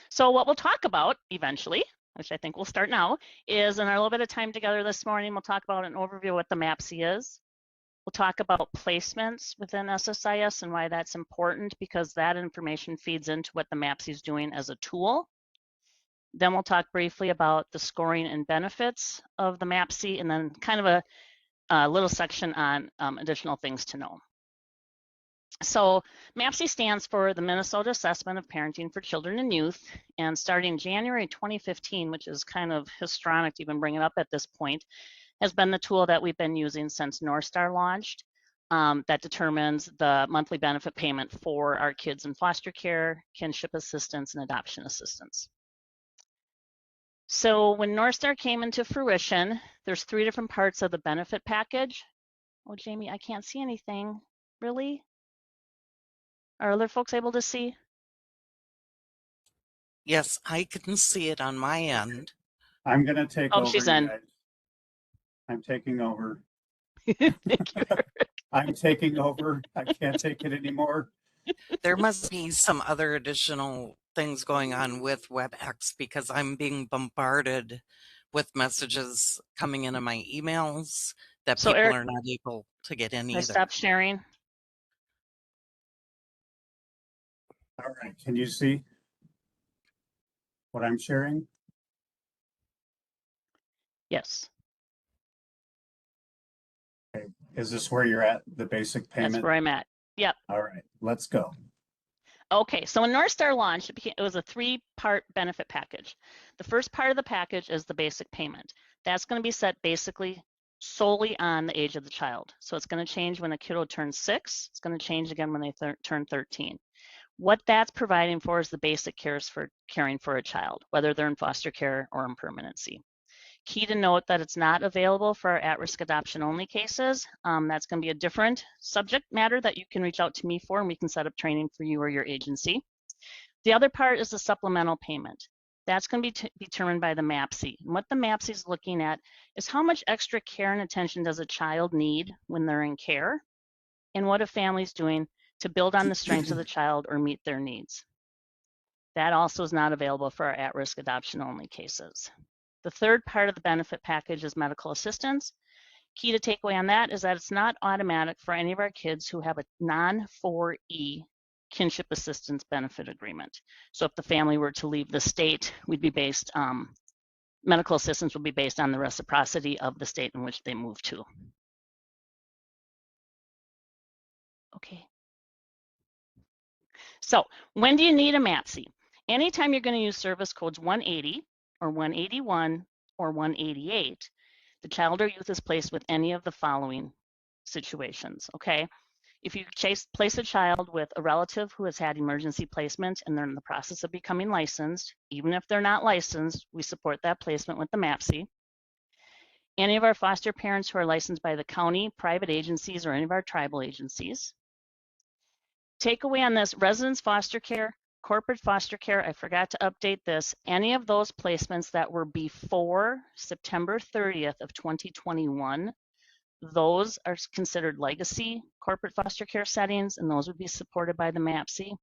So what we'll talk about eventually, which I think we'll start now, is in our little bit of time together this morning, we'll talk about an overview of what the MAPCY is. We'll talk about placements within SSIS and why that's important, because that information feeds into what the MAPCY is doing as a tool. Then we'll talk briefly about the scoring and benefits of the MAPCY, and then kind of a little section on additional things to know. So MAPCY stands for the Minnesota Assessment of Parenting for Children and Youth, and starting January 2015, which is kind of histrionic to even bring it up at this point, has been the tool that we've been using since North Star launched, that determines the monthly benefit payment for our kids in foster care, kinship assistance, and adoption assistance. So when North Star came into fruition, there's 3 different parts of the benefit package. Oh, Jamie, I can't see anything. Really? Are other folks able to see? Yes, I can see it on my end. I'm going to take over. She's in. Guys. I'm taking over. Thank you. I'm taking over. I can't take it anymore. There must be some other additional things going on with WebEx, because I'm being bombarded with messages coming into my emails that people Eric, are not able to get in either. I stopped sharing. All right. Can you see what I'm sharing? Yes. Okay. Is this where you're at, the basic payment? That's where I'm at. Yep. All right, let's go. Okay, so when North Star launched, it was a 3-part benefit package. The first part of the package is the basic payment. That's going to be set basically solely on the age of the child. So it's going to change when a kiddo turns 6. It's going to change again when they turn 13. What that's providing for is the basic cares for caring for a child, whether they're in foster care or in permanency. Key to note that it's not available for our at-risk adoption only cases. That's going to be a different subject matter that you can reach out to me for, and we can set up training for you or your agency. The other part is the supplemental payment. That's going to be determined by the MAPCY. And what the MAPCY is looking at is how much extra care and attention does a child need when they're in care, and what a family's doing to build on the strengths of the child or meet their needs. That also is not available for our at-risk adoption only cases. The third part of the benefit package is medical assistance. Key to take away on that is that it's not automatic for any of our kids who have a non-4E kinship assistance benefit agreement. So if the family were to leave the state, we'd be based, medical assistance would be based on the reciprocity of the state in which they move to. Okay. So when do you need a MAPCY? Anytime you're going to use service codes 180 or 181 or 188, the child or youth is placed with any of the following situations, okay? If you place a child with a relative who has had emergency placement and they're in the process of becoming licensed, even if they're not licensed, we support that placement with the MAPCY. Any of our foster parents who are licensed by the county, private agencies, or any of our tribal agencies. Takeaway on this, residence foster care, corporate foster care, I forgot to update this, any of those placements that were before September 30th of 2021, those are considered legacy corporate foster care settings, and those would be supported by the MAPCY.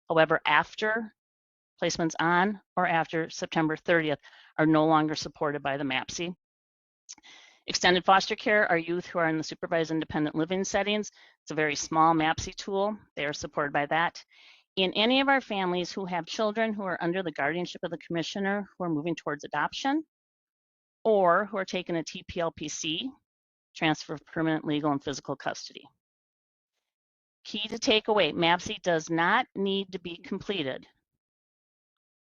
However, after placements on or after September 30th are no longer supported by the MAPCY. Extended foster care are youth who are in the supervised independent living settings. It's a very small MAPCY tool. They are supported by that. In any of our families who have children who are under the guardianship of the commissioner who are moving towards adoption, or who are taking a TPLPC, transfer of permanent legal and physical custody. Key to take away, MAPCY does not need to be completed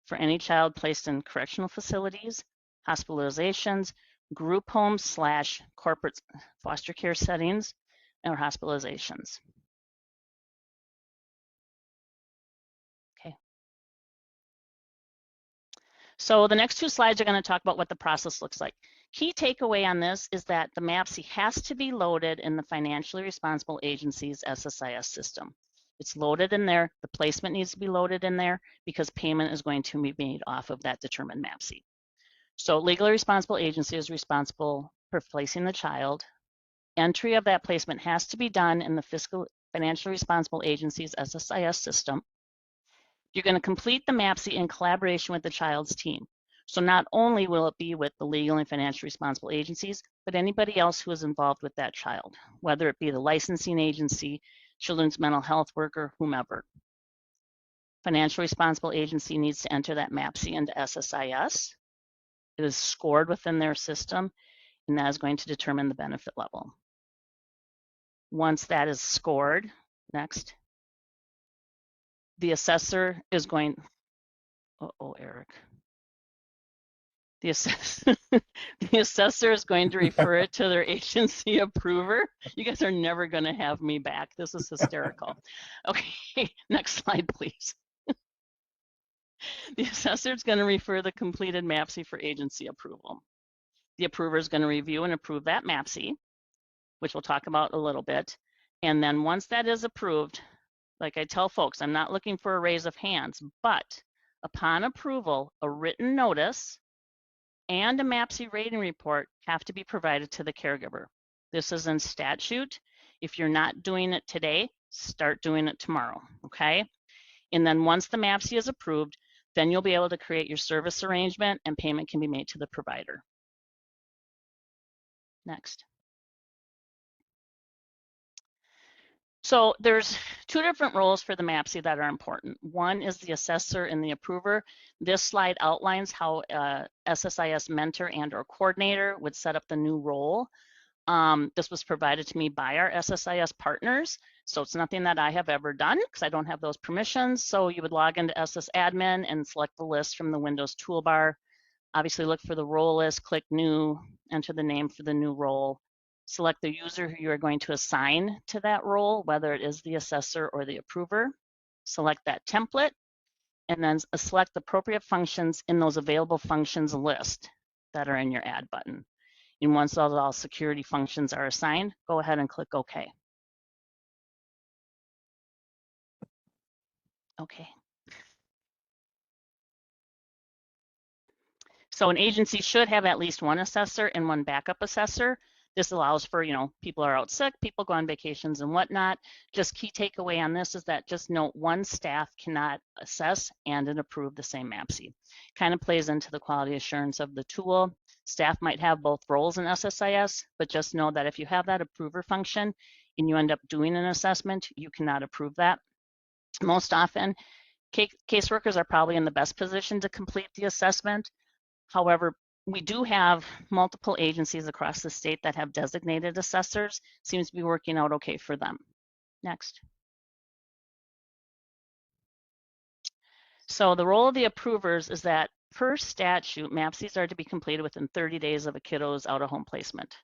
for any child placed in correctional facilities, hospitalizations, group homes / corporate foster care settings, or hospitalizations. Okay. So the next 2 slides are going to talk about what the process looks like. Key takeaway on this is that the MAPCY has to be loaded in the financially responsible agency's SSIS system. It's loaded in there. The placement needs to be loaded in there because payment is going to be made off of that determined MAPCY. So legally responsible agency is responsible for placing the child. Entry of that placement has to be done in the financially responsible agency's SSIS system. You're going to complete the MAPCY in collaboration with the child's team. So not only will it be with the legal and financially responsible agencies, but anybody else who is involved with that child, whether it be the licensing agency, children's mental health worker, whomever. Financially responsible agency needs to enter that MAPCY into SSIS. It is scored within their system, and that is going to determine the benefit level. Once that is scored, next, the assessor is going, Eric. The assessor is going to refer it to their agency approver. You guys are never going to have me back. This is hysterical. Okay, next slide, please. The assessor is going to refer the completed MAPCY for agency approval. The approver is going to review and approve that MAPCY, which we'll talk about a little bit. And then once that is approved, like I tell folks, I'm not looking for a raise of hands, but upon approval, a written notice and a MAPCY rating report have to be provided to the caregiver. This is in statute. If you're not doing it today, start doing it tomorrow, okay? And then once the MAPCY is approved, then you'll be able to create your service arrangement and payment can be made to the provider. Next. So there's two different roles for the MAPCY that are important. One is the assessor and the approver. This slide outlines how SSIS mentor and or coordinator would set up the new role. This was provided to me by our SSIS partners. So it's nothing that I have ever done because I don't have those permissions. So you would log into SS Admin and select the list from the Windows toolbar. Obviously look for the role list, click new, enter the name for the new role. Select the user who you are going to assign to that role, whether it is the assessor or the approver. Select that template, and then select the appropriate functions in those available functions list that are in your add button. And once all security functions are assigned, go ahead and click OK. Okay. So an agency should have at least one assessor and one backup assessor. This allows for, people are out sick, people go on vacations and whatnot. Just key takeaway on this is that just note one staff cannot assess and approve the same MAPCY. Kind of plays into the quality assurance of the tool. Staff might have both roles in SSIS, but just know that if you have that approver function and you end up doing an assessment, you cannot approve that. Most often, caseworkers are probably in the best position to complete the assessment. However, we do have multiple agencies across the state that have designated assessors. Seems to be working out okay for them. Next. So the role of the approvers is that per statute, MAPCYs are to be completed within 30 days of a kiddo's out-of-home placement.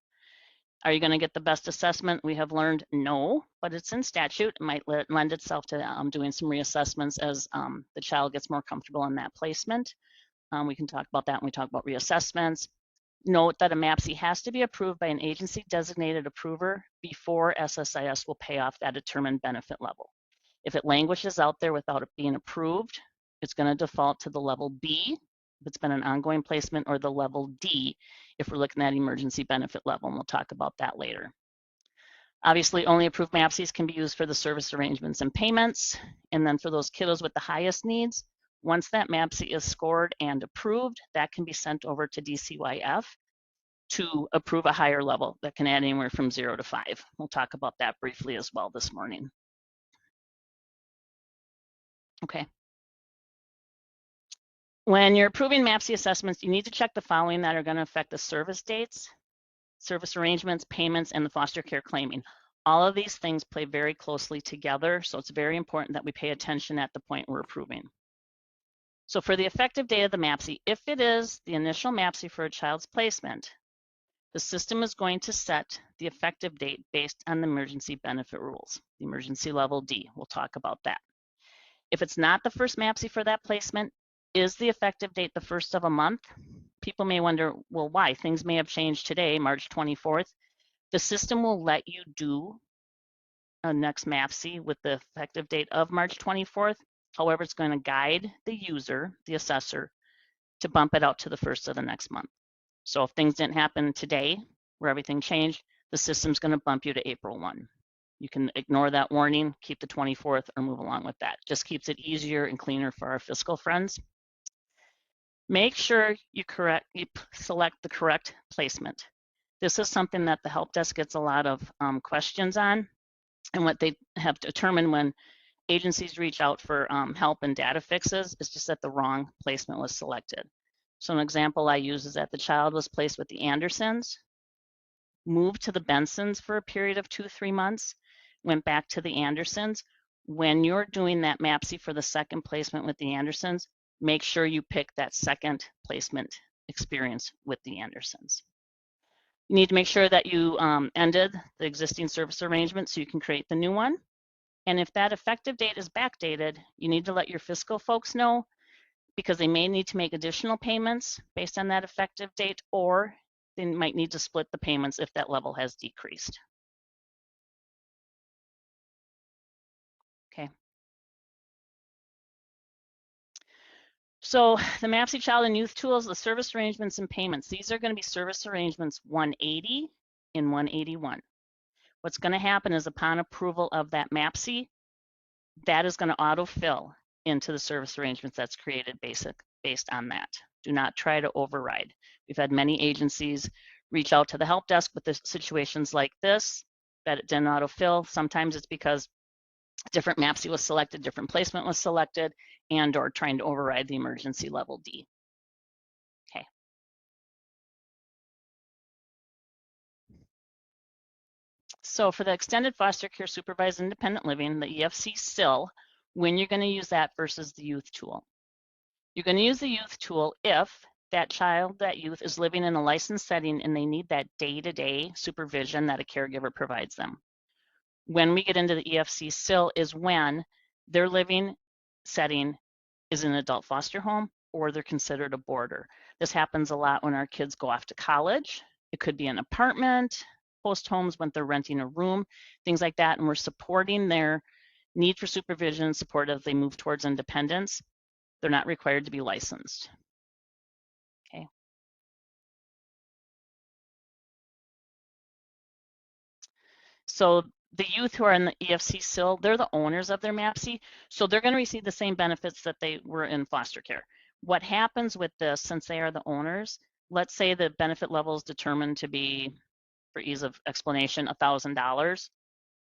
Are you going to get the best assessment? We have learned no, but it's in statute. It might lend itself to doing some reassessments as the child gets more comfortable in that placement. We can talk about that when we talk about reassessments. Note that a MAPCY has to be approved by an agency designated approver before SSIS will pay off that determined benefit level. If it languishes out there without it being approved, it's going to default to the level B if it's been an ongoing placement, or the level D if we're looking at emergency benefit level, and we'll talk about that later. Obviously, only approved MAPCYs can be used for the service arrangements and payments. And then for those kiddos with the highest needs, once that MAPCY is scored and approved, that can be sent over to DCYF to approve a higher level that can add anywhere from 0 to 5. We'll talk about that briefly as well this morning. Okay. When you're approving MAPCY assessments, you need to check the following that are going to affect the service dates, service arrangements, payments, and the foster care claiming. All of these things play very closely together, so it's very important that we pay attention at the point we're approving. So for the effective date of the MAPCY, if it is the initial MAPCY for a child's placement, the system is going to set the effective date based on the emergency benefit rules, the emergency level D. We'll talk about that. If it's not the first MAPCY for that placement, is the effective date the first of a month? People may wonder, well, why? Things may have changed today, March 24th. The system will let you do a next MAPCY with the effective date of March 24th. However, it's going to guide the user, the assessor, to bump it out to the first of the next month. So if things didn't happen today, where everything changed, the system's going to bump you to April 1. You can ignore that warning, keep the 24th, or move along with that. Just keeps it easier and cleaner for our fiscal friends. Make sure you select the correct placement. This is something that the help desk gets a lot of questions on, and what they have determined when agencies reach out for help and data fixes is just that the wrong placement was selected. So an example I use is that the child was placed with the Andersons, moved to the Bensons for a period of 2-3 months, went back to the Andersons. When you're doing that MAPCY for the second placement with the Andersons, make sure you pick that second placement experience with the Andersons. You need to make sure that you ended the existing service arrangement so you can create the new one. And if that effective date is backdated, you need to let your fiscal folks know, because they may need to make additional payments based on that effective date, or they might need to split the payments if that level has decreased. Okay. So the MAPCY Child and Youth Tools, the service arrangements and payments, these are going to be service arrangements 180 and 181. What's going to happen is upon approval of that MAPCY, that is going to autofill into the service arrangements that's created based on that. Do not try to override. We've had many agencies reach out to the help desk with the situations like this, that it didn't autofill. Sometimes it's because different MAPCY was selected, different placement was selected, and or trying to override the emergency level D. Okay. So for the extended foster care supervised independent living, the EFC SIL, when you're going to use that versus the youth tool. You're going to use the youth tool if that child, that youth is living in a licensed setting and they need that day-to-day supervision that a caregiver provides them. When we get into the EFC SIL is when their living setting is an adult foster home or they're considered a boarder. This happens a lot when our kids go off to college. It could be an apartment, host homes when they're renting a room, things like that, and we're supporting their need for supervision, support as they move towards independence. They're not required to be licensed. Okay. So the youth who are in the EFC SIL, they're the owners of their MAPCY, so they're going to receive the same benefits that they were in foster care. What happens with this, since they are the owners, let's say the benefit level is determined to be, for ease of explanation, $1,000.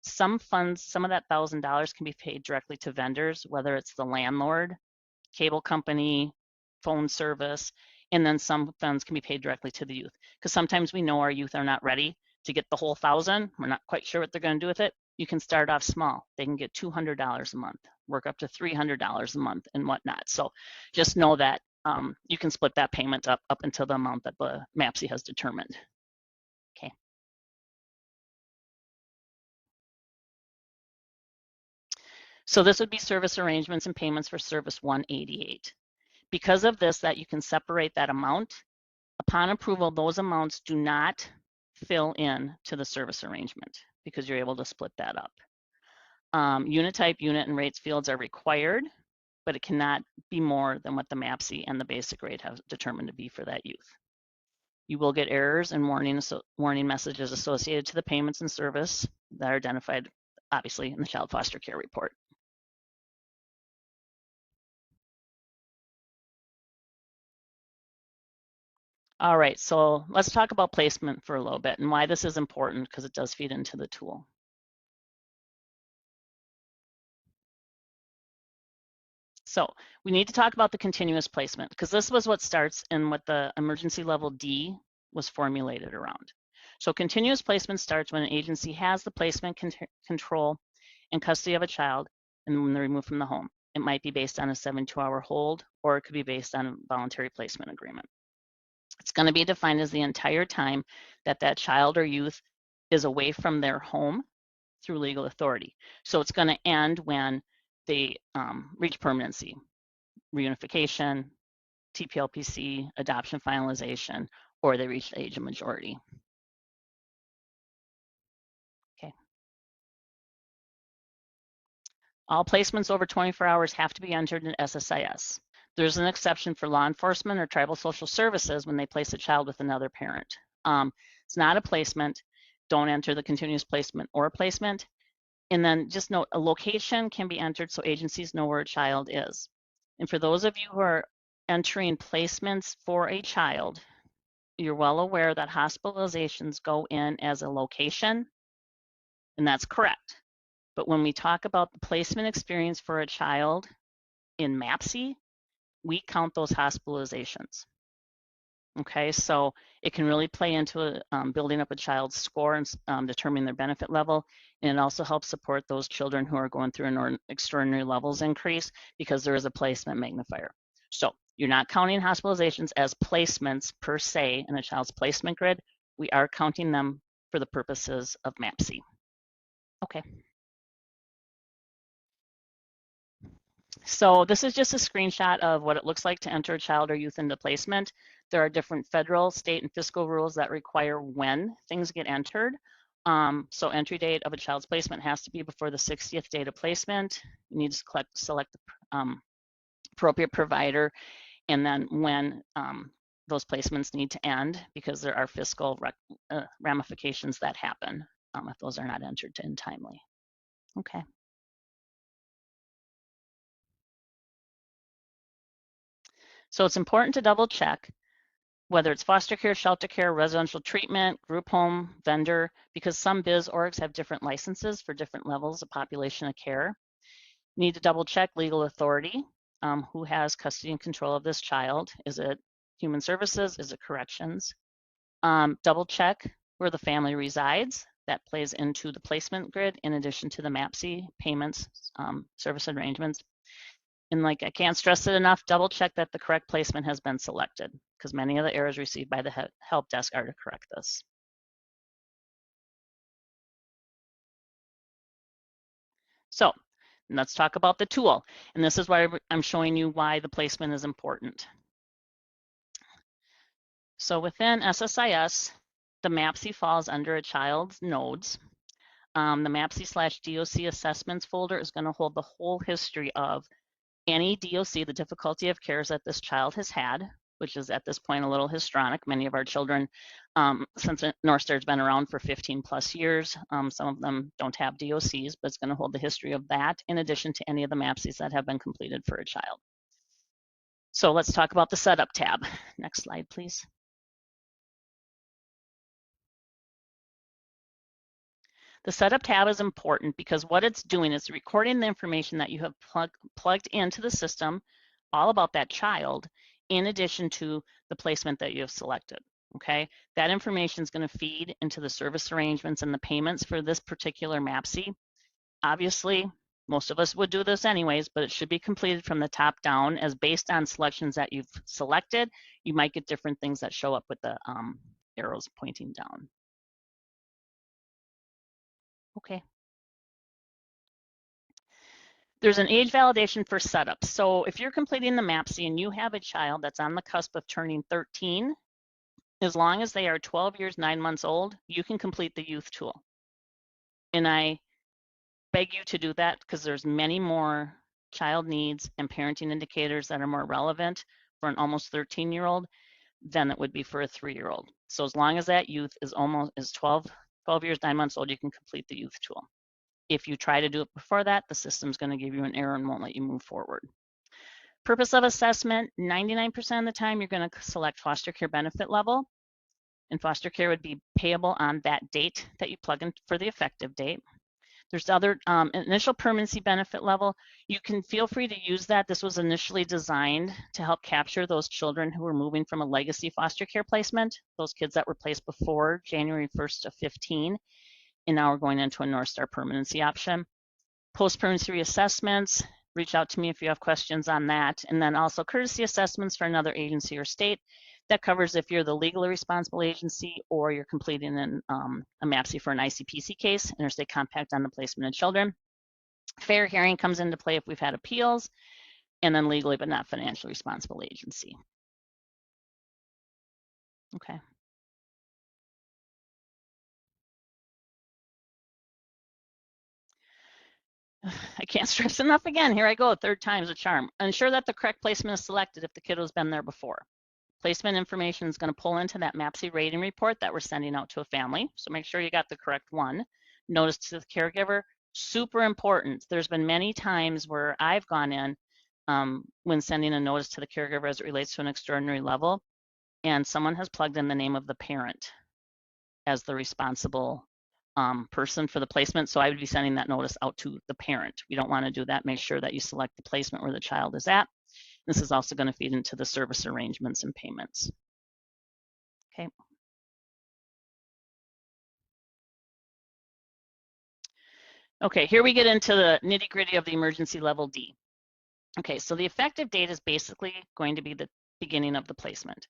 Some funds, some of that $1,000 can be paid directly to vendors, whether it's the landlord, cable company, phone service, and then some funds can be paid directly to the youth. Because sometimes we know our youth are not ready to get the whole $1,000. We're not quite sure what they're going to do with it. You can start off small. They can get $200 a month, work up to $300 a month and whatnot. So just know that you can split that payment up until the amount that the MAPCY has determined. Okay. So this would be service arrangements and payments for service 188. Because of this, that you can separate that amount. Upon approval, those amounts do not fill in to the service arrangement because you're able to split that up. Unit type, unit, and rates fields are required, but it cannot be more than what the MAPCY and the basic rate have determined to be for that youth. You will get errors and warning messages associated to the payments and service that are identified, obviously, in the child foster care report. All right, so let's talk about placement for a little bit and why this is important, because it does feed into the tool. So we need to talk about the continuous placement, because this was what starts in what the emergency level D was formulated around. So continuous placement starts when an agency has the placement control and custody of a child and when they're removed from the home. It might be based on a 72-hour hold, or it could be based on a voluntary placement agreement. It's going to be defined as the entire time that that child or youth is away from their home through legal authority. So it's going to end when they reach permanency, reunification, TPLPC, adoption finalization, or they reach the age of majority. Okay. All placements over 24 hours have to be entered in SSIS. There's an exception for law enforcement or tribal social services when they place a child with another parent. It's not a placement. Don't enter the continuous placement or placement. And then just note, a location can be entered so agencies know where a child is. And for those of you who are entering placements for a child, you're well aware that hospitalizations go in as a location, and that's correct. But when we talk about the placement experience for a child in MAPCY, we count those hospitalizations. Okay, so it can really play into building up a child's score and determining their benefit level. And it also helps support those children who are going through an extraordinary levels increase because there is a placement magnifier. So you're not counting hospitalizations as placements per se in a child's placement grid. We are counting them for the purposes of MAPCY. Okay. So this is just a screenshot of what it looks like to enter a child or youth into placement. There are different federal, state, and fiscal rules that require when things get entered. So entry date of a child's placement has to be before the 60th date of placement. You need to select the appropriate provider, and then when those placements need to end, because there are fiscal ramifications that happen if those are not entered in timely. Okay. So it's important to double check whether it's foster care, shelter care, residential treatment, group home, vendor, because some biz orgs have different licenses for different levels of population of care. You need to double check legal authority. Who has custody and control of this child? Is it Human Services? Is it Corrections? Double check where the family resides. That plays into the placement grid in addition to the MAPCY payments, service arrangements. And like, I can't stress it enough, double check that the correct placement has been selected, because many of the errors received by the help desk are to correct this. So let's talk about the tool. And this is why I'm showing you why the placement is important. So within SSIS, the MAPCY falls under a child's nodes. The MAPCY/DOC assessments folder is going to hold the whole history of any DOC, the difficulty of cares that this child has had, which is at this point a little histrionic. Many of our children, since North Star's been around for 15 plus years, some of them don't have DOCs, but it's going to hold the history of that in addition to any of the MAPCYs that have been completed for a child. So let's talk about the setup tab. Next slide, please. The setup tab is important because what it's doing is recording the information that you have plugged into the system, all about that child, in addition to the placement that you have selected, okay? That information is going to feed into the service arrangements and the payments for this particular MAPCY. Obviously, most of us would do this anyways, but it should be completed from the top down, as based on selections that you've selected, you might get different things that show up with the arrows pointing down. Okay. There's an age validation for setup. So if you're completing the MAPCY and you have a child that's on the cusp of turning 13, as long as they are 12 years, 9 months old, you can complete the youth tool. And I beg you to do that because there's many more child needs and parenting indicators that are more relevant for an almost 13-year-old than it would be for a 3-year-old. So as long as that youth is 12 years, 9 months old, you can complete the youth tool. If you try to do it before that, the system's going to give you an error and won't let you move forward. Purpose of assessment, 99% of the time you're going to select foster care benefit level, and foster care would be payable on that date that you plug in for the effective date. There's other initial permanency benefit level. You can feel free to use that. This was initially designed to help capture those children who were moving from a legacy foster care placement, those kids that were placed before January 1st of 15, and now we're going into a North Star permanency option. Post-permanency reassessments, reach out to me if you have questions on that. And then also courtesy assessments for another agency or state. That covers if you're the legally responsible agency or you're completing a MAPCY for an ICPC case, interstate compact on the placement of children. Fair hearing comes into play if we've had appeals, and then legally but not financially responsible agency. Okay. I can't stress enough again. Here I go, third time's a charm. Ensure that the correct placement is selected if the kiddo's been there before. Placement information is going to pull into that MAPCY rating report that we're sending out to a family. So make sure you got the correct one. Notice to the caregiver, Super important. There's been many times where I've gone in when sending a notice to the caregiver as it relates to an extraordinary level, and someone has plugged in the name of the parent as the responsible person for the placement. So I would be sending that notice out to the parent. We don't want to do that. Make sure that you select the placement where the child is at. This is also going to feed into the service arrangements and payments. Okay. Okay, here we get into the nitty-gritty of the emergency level D. Okay, so the effective date is basically going to be the beginning of the placement.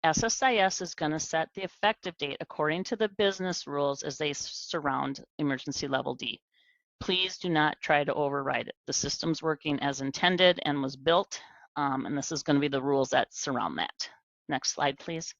SSIS is going to set the effective date according to the business rules as they surround emergency level D. Please do not try to override it. The system's working as intended and was built, and this is going to be the rules that surround that. Next slide, please.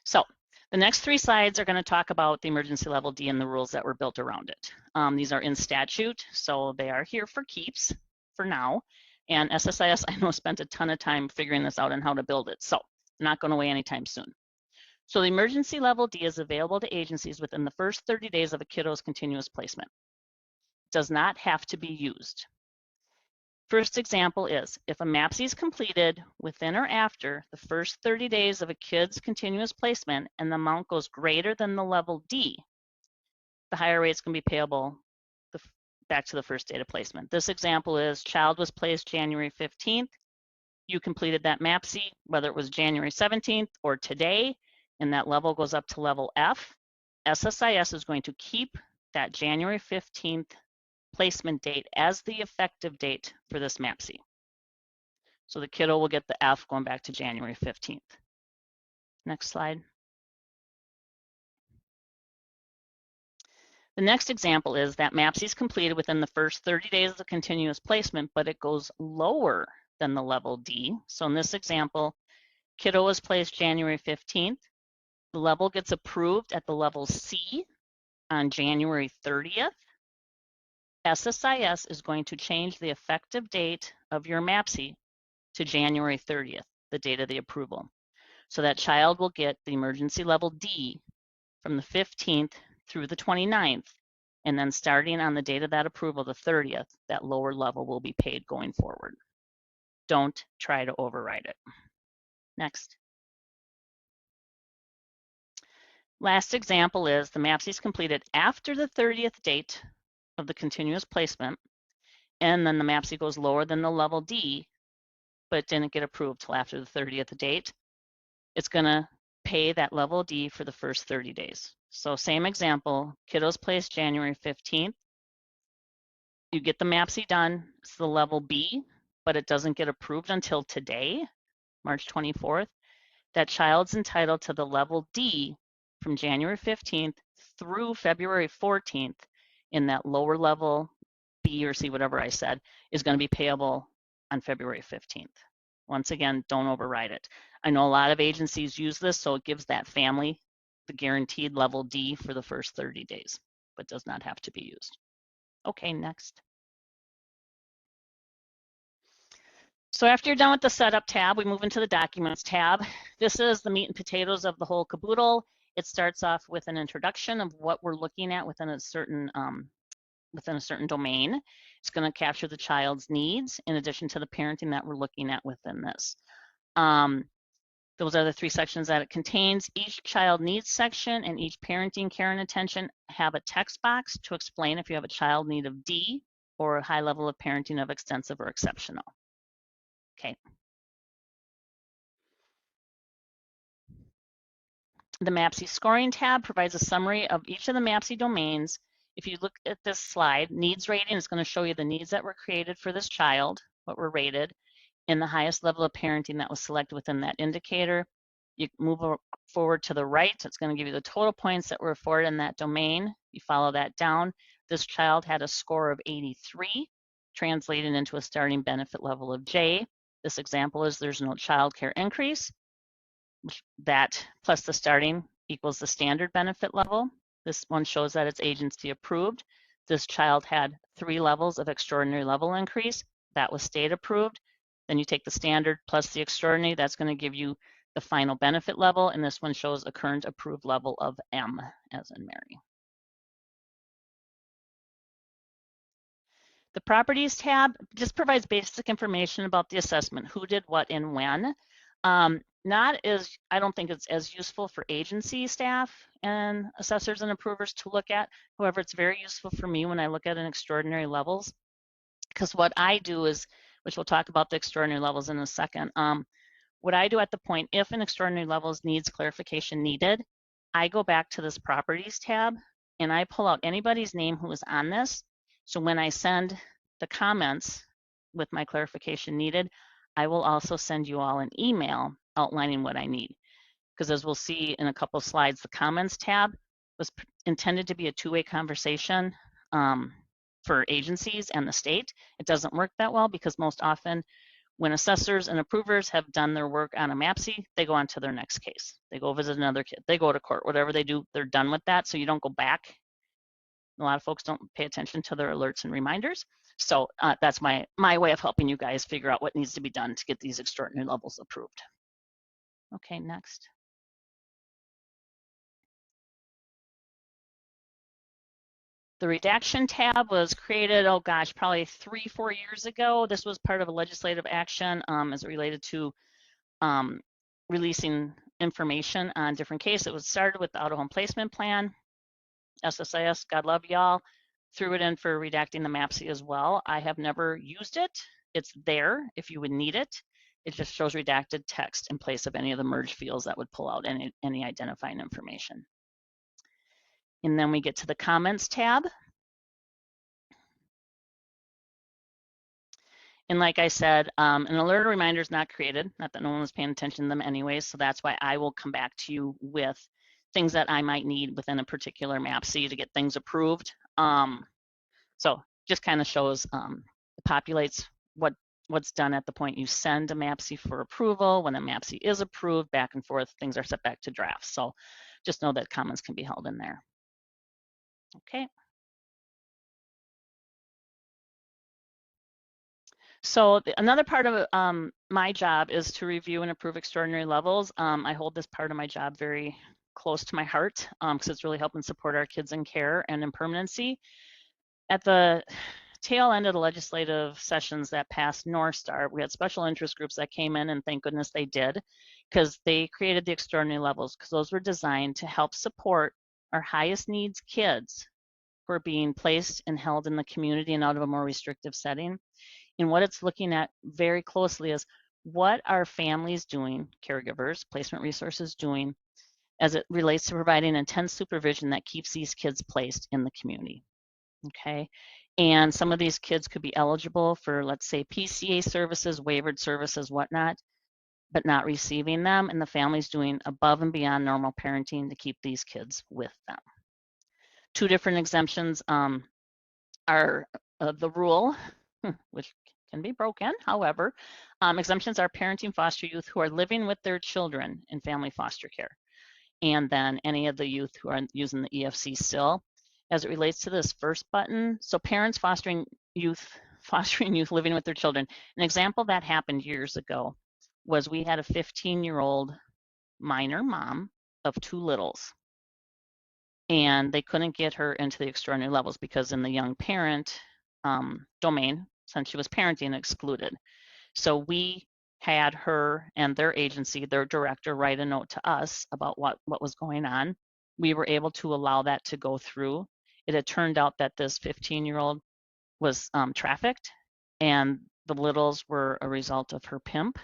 So the next 3 slides are going to talk about the emergency level D and the rules that were built around it. These are in statute, so they are here for keeps for now. And SSIS, I know, spent a ton of time figuring this out and how to build it, so not going away anytime soon. So the emergency level D is available to agencies within the first 30 days of a kiddo's continuous placement. It does not have to be used. First example is, if a MAPCY is completed within or after the first 30 days of a kid's continuous placement and the amount goes greater than the level D, the higher rates can be payable back to the first date of placement. This example is, child was placed January 15th. You completed that MAPCY, whether it was January 17th or today, and that level goes up to level F. SSIS is going to keep that January 15th placement date as the effective date for this MAPCY. So the kiddo will get the F going back to January 15th. Next slide. The next example is that MAPCY is completed within the first 30 days of the continuous placement, but it goes lower than the level D. So in this example, kiddo was placed January 15th. The level gets approved at the level C on January 30th. SSIS is going to change the effective date of your MAPCY to January 30th, the date of the approval. So that child will get the emergency level D from the 15th through the 29th, and then starting on the date of that approval, the 30th, that lower level will be paid going forward. Don't try to override it. Next. Last example is the MAPCY is completed after the 30th date of the continuous placement, and then the MAPCY goes lower than the level D, but didn't get approved till after the 30th date. It's going to pay that level D for the first 30 days. So same example, kiddo's placed January 15th. You get the MAPCY done, it's the level B, but it doesn't get approved until today, March 24th. That child's entitled to the level D from January 15th through February 14th in that lower level B or C, whatever I said, is going to be payable on February 15th. Once again, don't override it. I know a lot of agencies use this, so it gives that family the guaranteed level D for the first 30 days, but does not have to be used. Okay, next. So after you're done with the setup tab, we move into the documents tab. This is the meat and potatoes of the whole caboodle. It starts off with an introduction of what we're looking at within a certain domain. It's going to capture the child's needs in addition to the parenting that we're looking at within this. Those are the 3 sections that it contains. Each child needs section and each parenting, care, and attention have a text box to explain if you have a child need of D or a high level of parenting of extensive or exceptional. Okay. The MAPCY scoring tab provides a summary of each of the MAPCY domains. If you look at this slide, needs rating is going to show you the needs that were created for this child, what were rated, and the highest level of parenting that was selected within that indicator. You move forward to the right, it's going to give you the total points that were afforded in that domain. You follow that down. This child had a score of 83, translated into a starting benefit level of J. This example is there's no child care increase. That plus the starting equals the standard benefit level. This one shows that it's agency approved. This child had 3 levels of extraordinary level increase. That was state approved. Then you take the standard plus the extraordinary. That's going to give you the final benefit level, and this one shows a current approved level of M, as in Mary. The Properties tab just provides basic information about the assessment, who did what and when. Not as, I don't think it's as useful for agency staff and assessors and approvers to look at. However, it's very useful for me when I look at an extraordinary levels, because what I do is, which we'll talk about the extraordinary levels in a second, what I do at the point, if an extraordinary levels needs clarification needed, I go back to this Properties tab and I pull out anybody's name who is on this. So when I send the comments with my clarification needed, I will also send you all an email outlining what I need. Because as we'll see in a couple of slides, the comments tab was intended to be a two-way conversation for agencies and the state. It doesn't work that well because most often when assessors and approvers have done their work on a MAPCY, they go on to their next case. They go visit another kid, they go to court, whatever they do, they're done with that. So you don't go back. A lot of folks don't pay attention to their alerts and reminders. So that's my way of helping you guys figure out what needs to be done to get these extraordinary levels approved. Okay, next. The redaction tab was created, oh gosh, probably 3-4 years ago. This was part of a legislative action as it related to releasing information on different cases. It was started with the auto home placement plan. SSIS, God love y'all, threw it in for redacting the MAPCY as well. I have never used it. It's there if you would need it. It just shows redacted text in place of any of the merge fields that would pull out any identifying information. And then we get to the comments tab. And like I said, an alert or reminder is not created, not that no one was paying attention to them anyways, so that's why I will come back to you with things that I might need within a particular MAPCY to get things approved. So just kind of shows, it populates what's done at the point you send a MAPCY for approval. When a MAPCY is approved, back and forth, things are set back to draft. So just know that comments can be held in there. Okay. So another part of my job is to review and approve extraordinary levels. I hold this part of my job very close to my heart because it's really helping support our kids in care and in permanency. At the tail end of the legislative sessions that passed North Star, we had special interest groups that came in, and thank goodness they did, because they created the extraordinary levels, because those were designed to help support our highest needs kids who are being placed and held in the community and out of a more restrictive setting. And what it's looking at very closely is what are families doing, caregivers, placement resources doing, as it relates to providing intense supervision that keeps these kids placed in the community. Okay, and some of these kids could be eligible for, let's say, PCA services, waivered services, whatnot, but not receiving them, and the family's doing above and beyond normal parenting to keep these kids with them. Two different exemptions are the rule, which can be broken. However, exemptions are parenting foster youth who are living with their children in family foster care, and then any of the youth who are using the EFC still. As it relates to this first button, so parents fostering youth living with their children. An example that happened years ago was we had a 15-year-old minor mom of 2 littles, and they couldn't get her into the extraordinary levels because in the young parent domain, since she was parenting, excluded. So we had her and their agency, their director, write a note to us about what was going on. We were able to allow that to go through. It had turned out that this 15-year-old was trafficked, and the littles were a result of her pimp,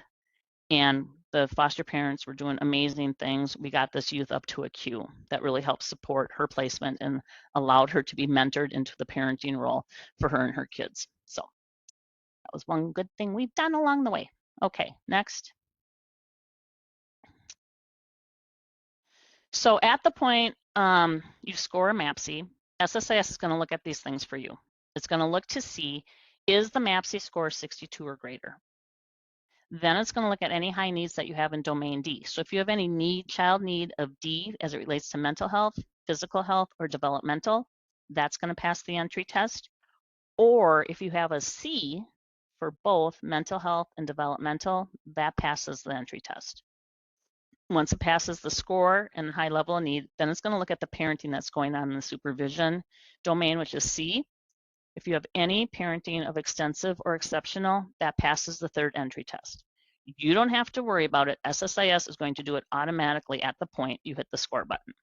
and the foster parents were doing amazing things. We got this youth up to a queue that really helped support her placement and allowed her to be mentored into the parenting role for her and her kids. So that was one good thing we've done along the way. Okay, next. So at the point you score a MAPCY, SSIS is going to look at these things for you. It's going to look to see, is the MAPCY score 62 or greater? Then it's going to look at any high needs that you have in domain D. So if you have any child need of D as it relates to mental health, physical health, or developmental, that's going to pass the entry test. Or if you have a C for both mental health and developmental, that passes the entry test. Once it passes the score and high level of need, then it's going to look at the parenting that's going on in the supervision domain, which is C. If you have any parenting of extensive or exceptional, that passes the third entry test. You don't have to worry about it. SSIS is going to do it automatically at the point you hit the score button.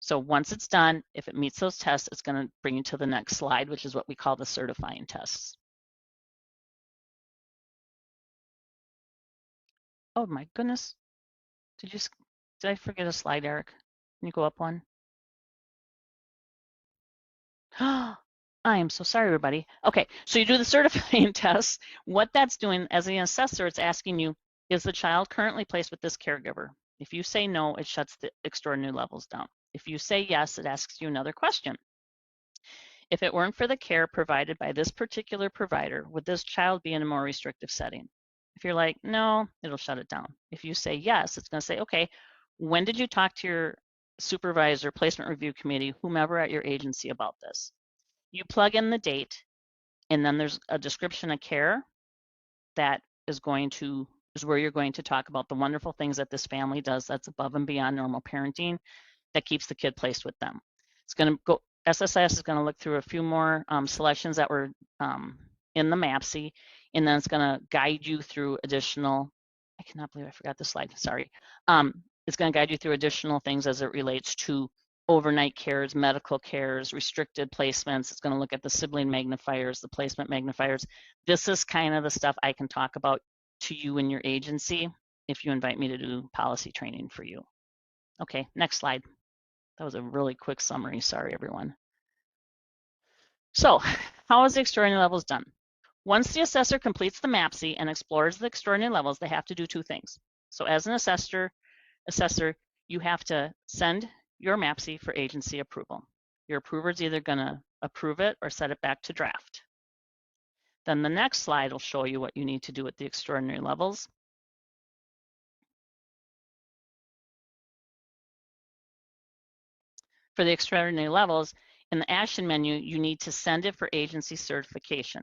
So once it's done, if it meets those tests, it's going to bring you to the next slide, which is what we call the certifying tests. Oh my goodness. Did I forget a slide, Eric? Can you go up one? I am so sorry, everybody. Okay, so you do the certifying tests. What that's doing as an assessor, it's asking you, is the child currently placed with this caregiver? If you say no, it shuts the extraordinary levels down. If you say yes, it asks you another question. If it weren't for the care provided by this particular provider, would this child be in a more restrictive setting? If you're like, no, it'll shut it down. If you say yes, it's going to say, okay, when did you talk to your supervisor, placement review committee, whomever at your agency about this? You plug in the date, and then there's a description of care that is where you're going to talk about the wonderful things that this family does that's above and beyond normal parenting that keeps the kid placed with them. It's going to go, SSIS is going to look through a few more selections that were in the MAPCY, and then it's going to guide you through additional, I cannot believe I forgot the slide, sorry. It's going to guide you through additional things as it relates to overnight cares, medical cares, restricted placements. It's going to look at the sibling magnifiers, the placement magnifiers. This is kind of the stuff I can talk about to you and your agency if you invite me to do policy training for you. Okay, next slide. That was a really quick summary. Sorry, everyone. So how is the extraordinary levels done? Once the assessor completes the MAPCY and explores the extraordinary levels, they have to do two things. So as an assessor, you have to send your MAPCY for agency approval. Your approver is either going to approve it or set it back to draft. Then the next slide will show you what you need to do with the extraordinary levels. For the extraordinary levels, in the action menu, you need to send it for agency certification.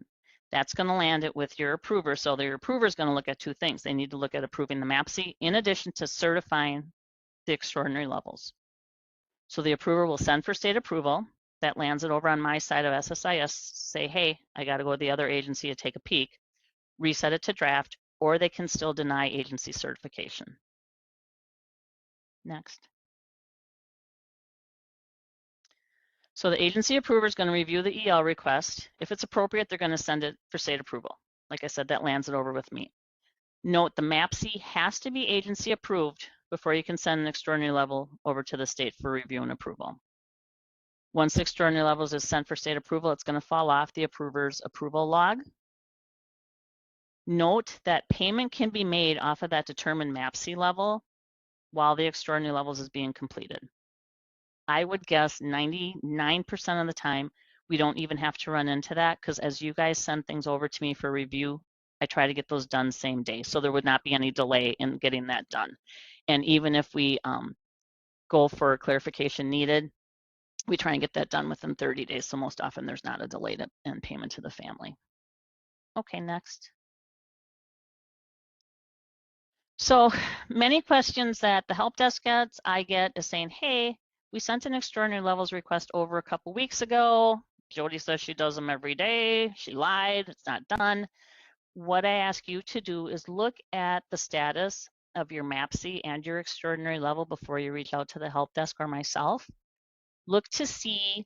That's going to land it with your approver. So your approver is going to look at two things. They need to look at approving the MAPCY in addition to certifying the extraordinary levels. So the approver will send for state approval. That lands it over on my side of SSIS, say, hey, I got to go to the other agency to take a peek, reset it to draft, or they can still deny agency certification. Next. So the agency approver is going to review the EL request. If it's appropriate, they're going to send it for state approval. Like I said, that lands it over with me. Note the MAPCY has to be agency approved before you can send an extraordinary level over to the state for review and approval. Once the extraordinary levels is sent for state approval, it's going to fall off the approver's approval log. Note that payment can be made off of that determined MAPCY level while the extraordinary levels is being completed. I would guess 99% of the time, we don't even have to run into that because as you guys send things over to me for review, I try to get those done same day. So there would not be any delay in getting that done. And even if we go for clarification needed, we try and get that done within 30 days. So most often there's not a delay in payment to the family. Okay, next. So many questions that the help desk gets, I get is saying, hey, we sent an extraordinary levels request over a couple weeks ago. Jody says she does them every day. She lied, it's not done. What I ask you to do is look at the status of your MAPCY and your extraordinary level before you reach out to the help desk or myself. Look to see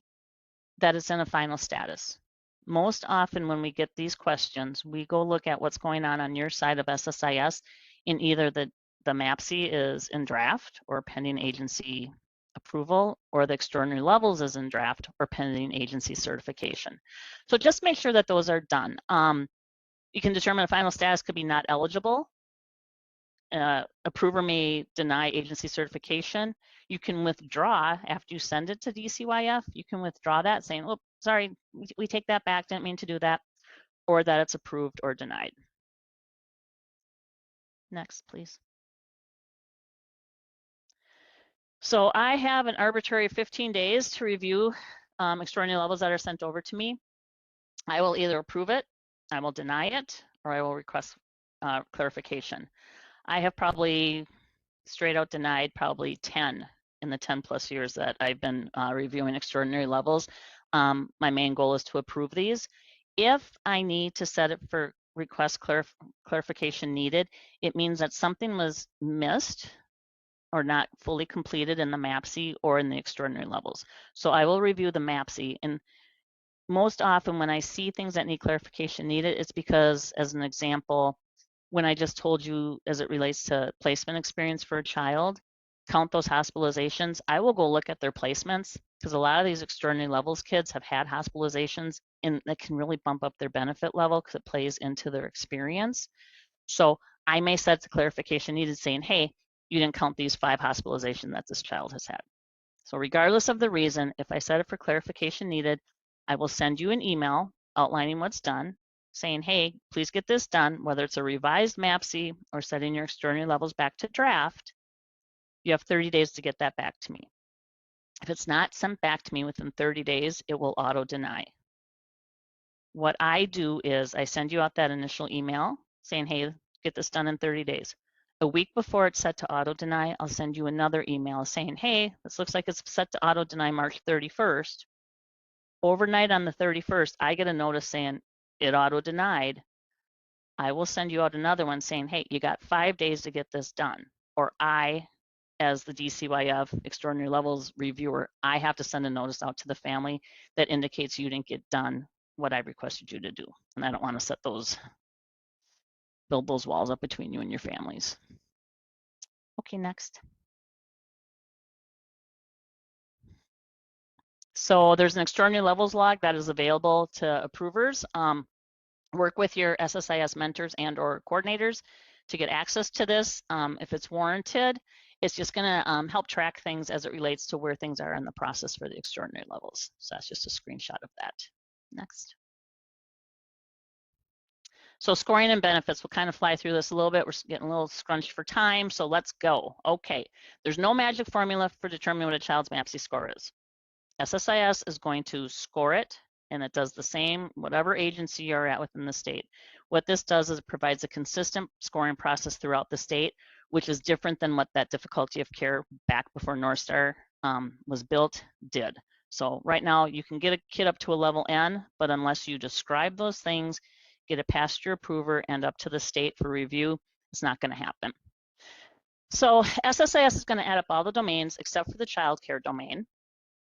that it's in a final status. Most often when we get these questions, we go look at what's going on your side of SSIS, in either the MAPCY is in draft or pending agency approval, or the extraordinary levels is in draft or pending agency certification. So just make sure that those are done. You can determine a final status could be not eligible. Approver may deny agency certification. You can withdraw after you send it to DCYF. You can withdraw that saying, oh, sorry, we take that back, didn't mean to do that, or that it's approved or denied. Next, please. So I have an arbitrary 15 days to review extraordinary levels that are sent over to me. I will either approve it, I will deny it, or I will request clarification. I have probably straight out denied probably 10 in the 10 plus years that I've been reviewing extraordinary levels. My main goal is to approve these. If I need to set it for request clarification needed, it means that something was missed or not fully completed in the MAPCY or in the extraordinary levels. So I will review the MAPCY, and most often when I see things that need clarification needed, it's because, as an example, when I just told you as it relates to placement experience for a child, count those hospitalizations, I will go look at their placements because a lot of these extraordinary levels kids have had hospitalizations and that can really bump up their benefit level because it plays into their experience. So I may set the clarification needed saying, hey, you didn't count these 5 hospitalizations that this child has had. So regardless of the reason, if I set it for clarification needed, I will send you an email outlining what's done, saying, hey, please get this done, whether it's a revised MAPCY or setting your extraordinary levels back to draft. You have 30 days to get that back to me. If it's not sent back to me within 30 days, it will auto deny. What I do is I send you out that initial email saying, hey, get this done in 30 days. A week before it's set to auto deny, I'll send you another email saying, hey, this looks like it's set to auto deny March 31st. Overnight on the 31st, I get a notice saying it auto denied. I will send you out another one saying, hey, you got 5 days to get this done. Or I, as the DCYF extraordinary levels reviewer, I have to send a notice out to the family that indicates you didn't get done what I requested you to do. And I don't want to set those, build those walls up between you and your families. Okay, next. So there's an extraordinary levels log that is available to approvers. Work with your SSIS mentors and or coordinators to get access to this. If it's warranted, it's just gonna help track things as it relates to where things are in the process for the extraordinary levels. So that's just a screenshot of that. Next. So scoring and benefits, we'll kind of fly through this a little bit. We're getting a little scrunched for time, so let's go. Okay, there's no magic formula for determining what a child's MAPCY score is. SSIS is going to score it, and it does the same whatever agency you're at within the state. What this does is it provides a consistent scoring process throughout the state, which is different than what that difficulty of care back before North Star was built did. So right now you can get a kid up to a level N, but unless you describe those things, get it past your approver and up to the state for review, it's not going to happen. So SSIS is going to add up all the domains except for the child care domain,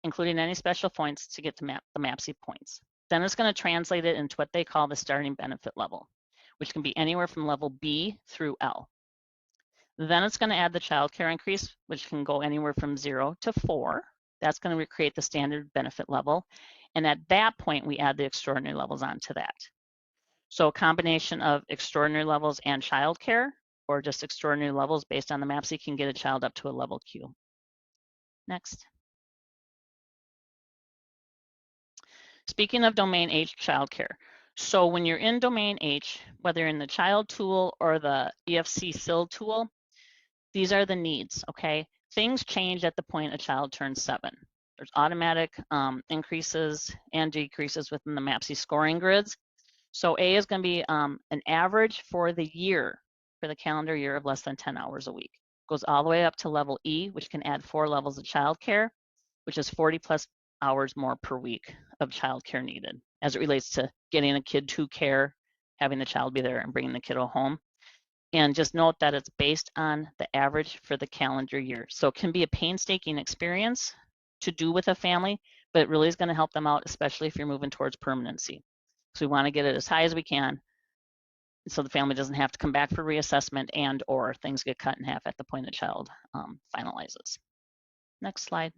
including any special points to get to the MAPCY points. Then it's going to translate it into what they call the starting benefit level, which can be anywhere from level B through L. Then it's going to add the child care increase, which can go anywhere from 0 to 4. That's going to recreate the standard benefit level. And at that point, we add the extraordinary levels onto that. So a combination of extraordinary levels and child care, or just extraordinary levels based on the MAPCY, can get a child up to a level Q. Next. Speaking of domain H childcare, so when you're in domain H, whether in the child tool or the EFC SIL tool, these are the needs, okay? Things change at the point a child turns 7. There's automatic increases and decreases within the MAPCY scoring grids. So A is going to be an average for the year, for the calendar year of less than 10 hours a week. Goes all the way up to level E, which can add 4 levels of childcare, which is 40 plus hours more per week of childcare needed as it relates to getting a kid to care, having the child be there, and bringing the kiddo home. And just note that it's based on the average for the calendar year. So it can be a painstaking experience to do with a family, but it really is going to help them out, especially if you're moving towards permanency. So we want to get it as high as we can so the family doesn't have to come back for reassessment and or things get cut in half at the point the child finalizes. Next slide.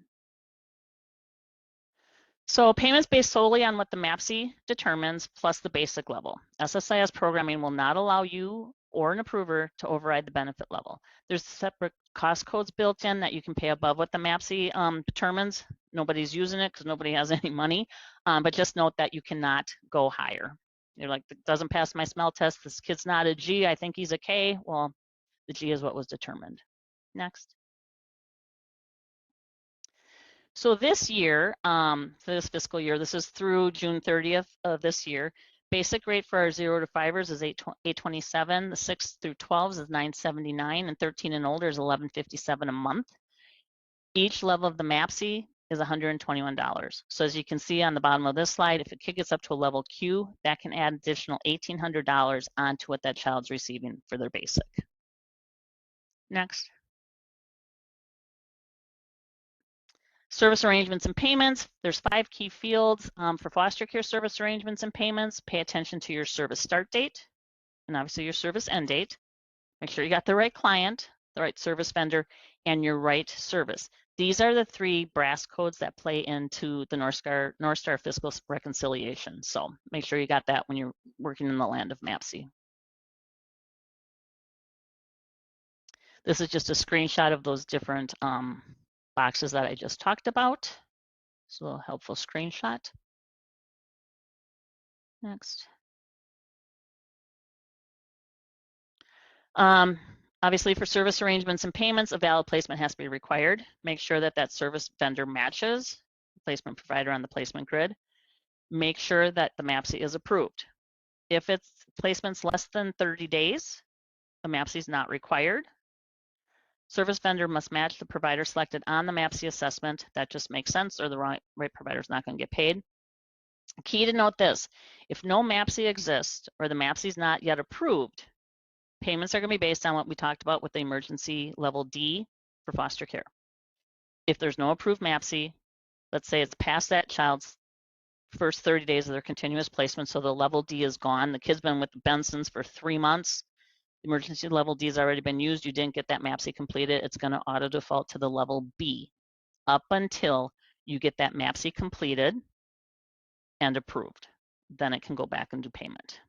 So payments based solely on what the MAPCY determines plus the basic level. SSIS programming will not allow you or an approver to override the benefit level. There's separate cost codes built in that you can pay above what the MAPCY determines. Nobody's using it because nobody has any money, but just note that you cannot go higher. You're like, it doesn't pass my smell test. This kid's not a G. I think he's a K. Well, the G is what was determined. Next. So this year, for this fiscal year, this is through June 30th of this year, Basic rate for our 0 to 5ers is $827. The 6 through 12s is $979, and 13 and older is $1157 a month. Each level of the MAPCY is $121. So as you can see on the bottom of this slide, if a kid gets up to a level Q, that can add additional $1,800 onto what that child's receiving for their basic. Next. Service arrangements and payments. There's 5 key fields for foster care service arrangements and payments. Pay attention to your service start date and obviously your service end date. Make sure you got the right client, the right service vendor, and your right service. These are the 3 brass codes that play into the North Star Fiscal Reconciliation. So make sure you got that when you're working in the land of MAPCY. This is just a screenshot of those different boxes that I just talked about. It's a little helpful screenshot. Next. Obviously, for service arrangements and payments, a valid placement has to be required. Make sure that that service vendor matches the placement provider on the placement grid. Make sure that the MAPCY is approved. If it's placement's less than 30 days, the MAPCY is not required. Service vendor must match the provider selected on the MAPCY assessment. That just makes sense, or the right provider is not going to get paid. Key to note this: if no MAPCY exists or the MAPCY is not yet approved, payments are going to be based on what we talked about with the emergency level D for foster care. If there's no approved MAPCY, let's say it's past that child's first 30 days of their continuous placement, so the level D is gone. The kid's been with the Bensons for 3 months. The emergency level D has already been used. You didn't get that MAPCY completed. It's going to auto default to the level B up until you get that MAPCY completed and approved. Then it can go back and do payment.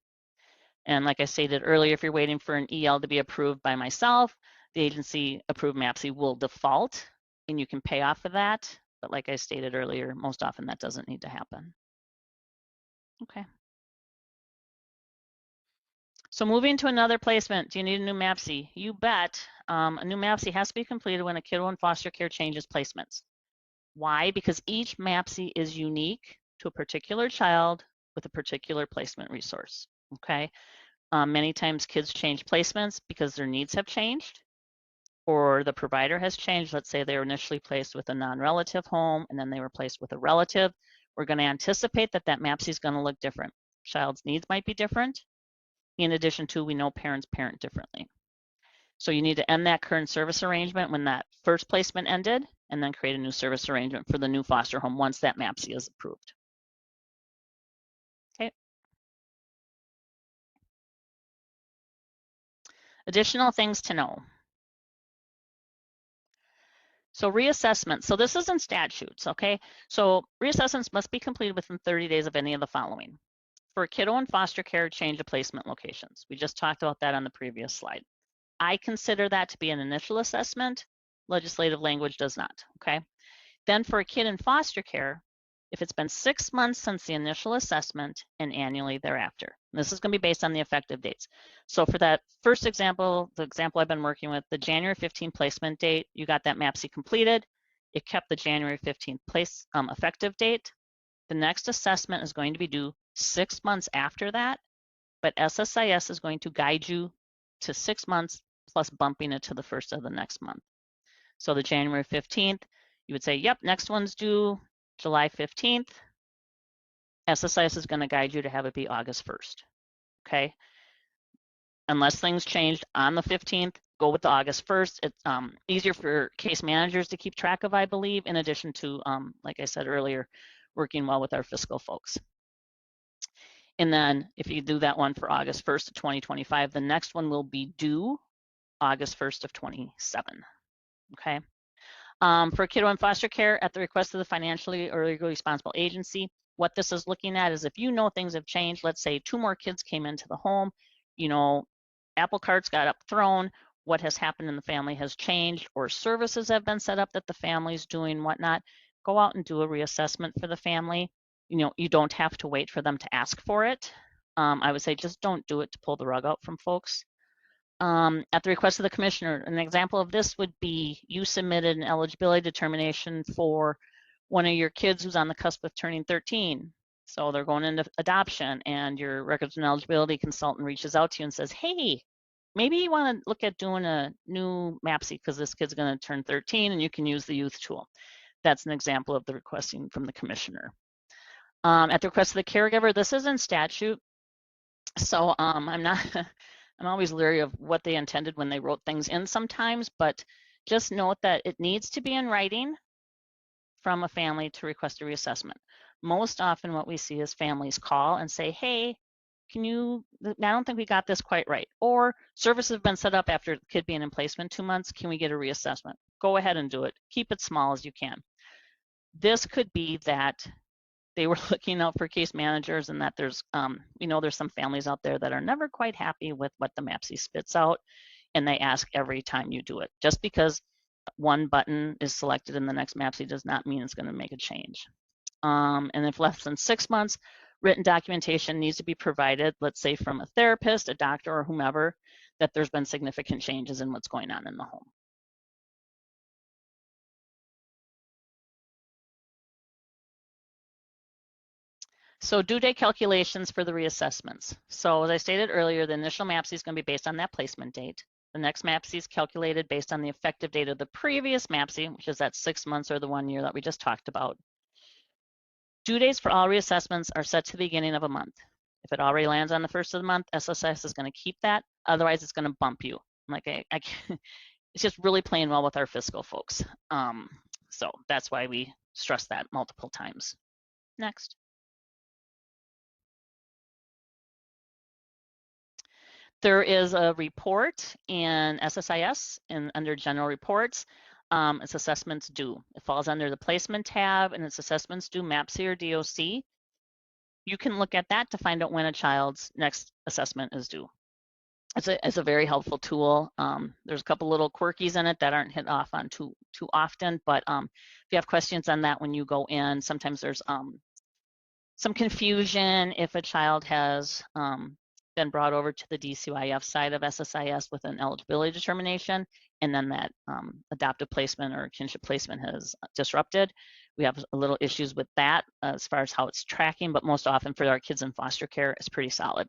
And like I stated earlier, if you're waiting for an EL to be approved by myself, the agency approved MAPCY will default and you can pay off of that. But like I stated earlier, most often that doesn't need to happen. Okay. So moving to another placement, do you need a new MAPCY? You bet. A new MAPCY has to be completed when a kiddo in foster care changes placements. Why? Because each MAPCY is unique to a particular child with a particular placement resource. Okay. Many times kids change placements because their needs have changed or the provider has changed. Let's say they were initially placed with a non-relative home and then they were placed with a relative. We're going to anticipate that that MAPCY is going to look different. Child's needs might be different. In addition to, we know parents parent differently. So you need to end that current service arrangement when that first placement ended and then create a new service arrangement for the new foster home once that MAPCY is approved. Okay. Additional things to know. So reassessment. So this is in statutes, okay? So reassessments must be completed within 30 days of any of the following. For a kiddo in foster care, change of placement locations. We just talked about that on the previous slide. I consider that to be an initial assessment. Legislative language does not, okay? Then for a kid in foster care, if it's been 6 months since the initial assessment and annually thereafter. And this is going to be based on the effective dates. So for that first example, the example I've been working with, the January 15 placement date, you got that MAPCY completed. It kept the January 15th effective date. The next assessment is going to be due 6 months after that, but SSIS is going to guide you to 6 months plus bumping it to the first of the next month. So the January 15th, you would say, yep, next one's due July 15th. SSIS is going to guide you to have it be August 1st, okay? Unless things changed on the 15th, go with the August 1st. It's easier for case managers to keep track of, I believe, in addition to, like I said earlier, working well with our fiscal folks. And then if you do that one for August 1st of 2025, the next one will be due August 1st of 27, okay? For a kiddo in foster care at the request of the financially or legally responsible agency, what this is looking at is if you know things have changed, let's say 2 more kids came into the home, you know, apple carts got up thrown, what has happened in the family has changed, or services have been set up that the family's doing, whatnot, go out and do a reassessment for the family. You know, you don't have to wait for them to ask for it. I would say just don't do it to pull the rug out from folks. At the request of the commissioner, an example of this would be you submitted an eligibility determination for one of your kids who's on the cusp of turning 13. So they're going into adoption and your records and eligibility consultant reaches out to you and says, hey, maybe you want to look at doing a new MAPCY because this kid's going to turn 13 and you can use the youth tool. That's an example of the requesting from the commissioner. At the request of the caregiver, this is in statute. So I'm not, I'm always leery of what they intended when they wrote things in sometimes, but just note that it needs to be in writing from a family to request a reassessment. Most often what we see is families call and say, hey, can you, I don't think we got this quite right. Or services have been set up after the kid being in placement 2 months, can we get a reassessment? Go ahead and do it. Keep it small as you can. This could be that they were looking out for case managers and that there's, we know there's some families out there that are never quite happy with what the MAPCY spits out and they ask every time you do it. Just because one button is selected in the next MAPCY does not mean it's going to make a change. And if less than 6 months, written documentation needs to be provided, let's say from a therapist, a doctor, or whomever, that there's been significant changes in what's going on in the home. So due date calculations for the reassessments. So as I stated earlier, the initial MAPCY is going to be based on that placement date. The next MAPCY is calculated based on the effective date of the previous MAPCY, which is that 6 months or the 1 year that we just talked about. Due dates for all reassessments are set to the beginning of a month. If it already lands on the first of the month, SSIS is going to keep that. Otherwise, it's going to bump you. Like I can't, it's just really playing well with our fiscal folks. So that's why we stress that multiple times. Next. There is a report in SSIS and under general reports. It's assessments due. It falls under the placement tab and it's assessments due MAPCY or DOC. You can look at that to find out when a child's next assessment is due. It's a very helpful tool. There's a couple little quirkies in it that aren't hit off on too often, but if you have questions on that when you go in, sometimes there's some confusion if a child has been brought over to the DCYF side of SSIS with an eligibility determination, and then that adoptive placement or kinship placement has disrupted. We have a little issues with that as far as how it's tracking, but most often for our kids in foster care, it's pretty solid.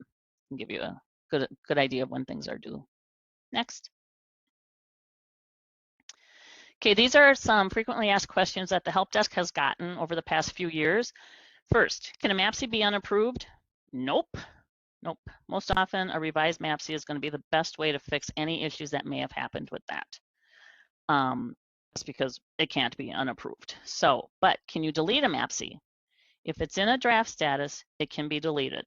I'll give you a good idea of when things are due. Next. Okay, these are some frequently asked questions that the help desk has gotten over the past few years. First, can a MAPCY be unapproved? Nope. Nope. Most often, a revised MAPCY is going to be the best way to fix any issues that may have happened with that. That's because it can't be unapproved. So, but can you delete a MAPCY? If it's in a draft status, it can be deleted.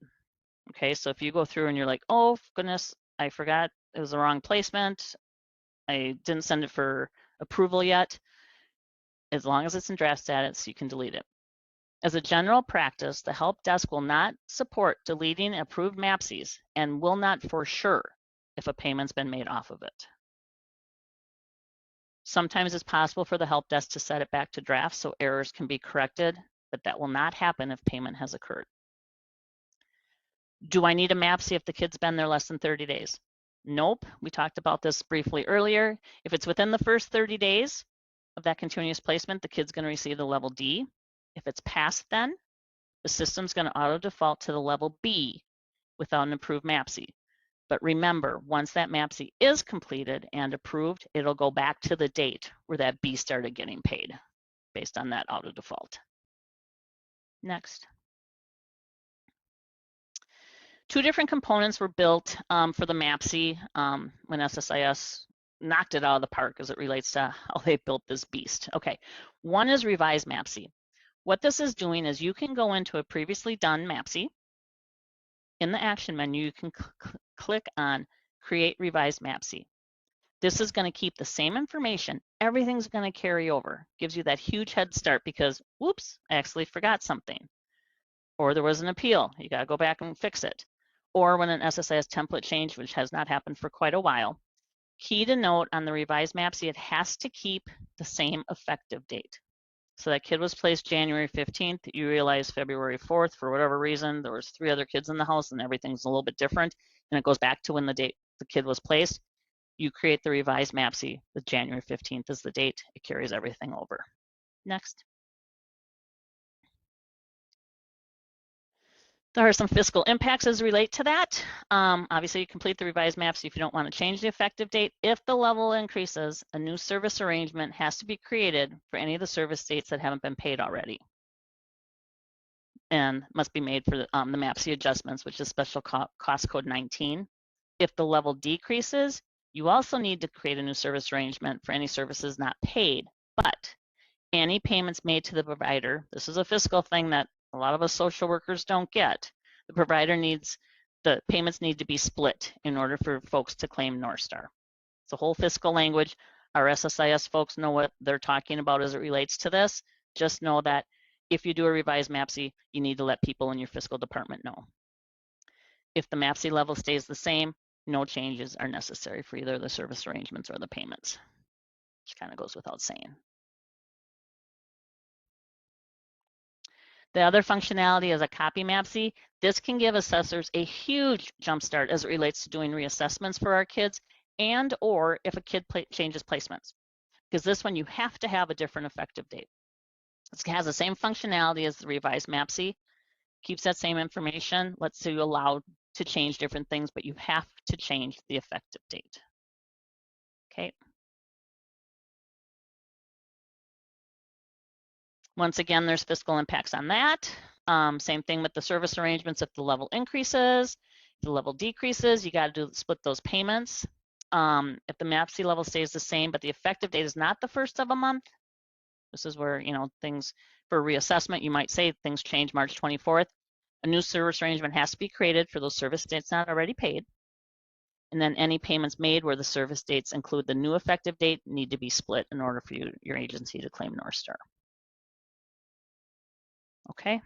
Okay, so if you go through and you're like, oh goodness, I forgot it was the wrong placement, I didn't send it for approval yet, as long as it's in draft status, you can delete it. As a general practice, the help desk will not support deleting approved MAPCYs and will not for sure if a payment's been made off of it. Sometimes it's possible for the help desk to set it back to draft so errors can be corrected, but that will not happen if payment has occurred. Do I need a MAPCY if the kid's been there less than 30 days? Nope. We talked about this briefly earlier. If it's within the first 30 days of that continuous placement, the kid's going to receive the level D. If it's past then, the system's going to auto default to the level B without an approved MAPCY. But remember, once that MAPCY is completed and approved, it'll go back to the date where that B started getting paid based on that auto default. Next. Two different components were built for the MAPCY when SSIS knocked it out of the park as it relates to how they built this beast. Okay, one is revised MAPCY. What this is doing is you can go into a previously done MAPCY. In the action menu, you can click on Create Revised MAPCY. This is going to keep the same information. Everything's going to carry over. Gives you that huge head start because, whoops, I actually forgot something. Or there was an appeal. You got to go back and fix it. Or when an SSIS template changed, which has not happened for quite a while. Key to note on the revised MAPCY, it has to keep the same effective date. So that kid was placed January 15th. You realize February 4th, for whatever reason, there was 3 other kids in the house and everything's a little bit different. And it goes back to when the date the kid was placed. You create the revised MAPCY with January 15th as the date. It carries everything over. Next. There are some fiscal impacts as relate to that. Obviously, you complete the revised MAPCY if you don't want to change the effective date. If the level increases, a new service arrangement has to be created for any of the service dates that haven't been paid already, and must be made for the MAPCY adjustments, which is special cost code 19. If the level decreases, you also need to create a new service arrangement for any services not paid, but any payments made to the provider, this is a fiscal thing that a lot of us social workers don't get. The provider needs, the payments need to be split in order for folks to claim North Star. It's a whole fiscal language. Our SSIS folks know what they're talking about as it relates to this. Just know that if you do a revised MAPCY, you need to let people in your fiscal department know. If the MAPCY level stays the same, no changes are necessary for either the service arrangements or the payments, which kind of goes without saying. The other functionality is a copy MAPCY. This can give assessors a huge jumpstart as it relates to doing reassessments for our kids, and or if a kid changes placements. Because this one, you have to have a different effective date. This has the same functionality as the revised MAPCY, keeps that same information, lets you allow to change different things, but you have to change the effective date. Okay. Once again, there's fiscal impacts on that. Same thing with the service arrangements. If the level increases, if the level decreases, you got to split those payments. If the MAPCY level stays the same, but the effective date is not the first of a month, this is where, you know, things for reassessment, you might say things change March 24th. A new service arrangement has to be created for those service dates not already paid. And then any payments made where the service dates include the new effective date need to be split in order for your agency to claim North Star. Okay.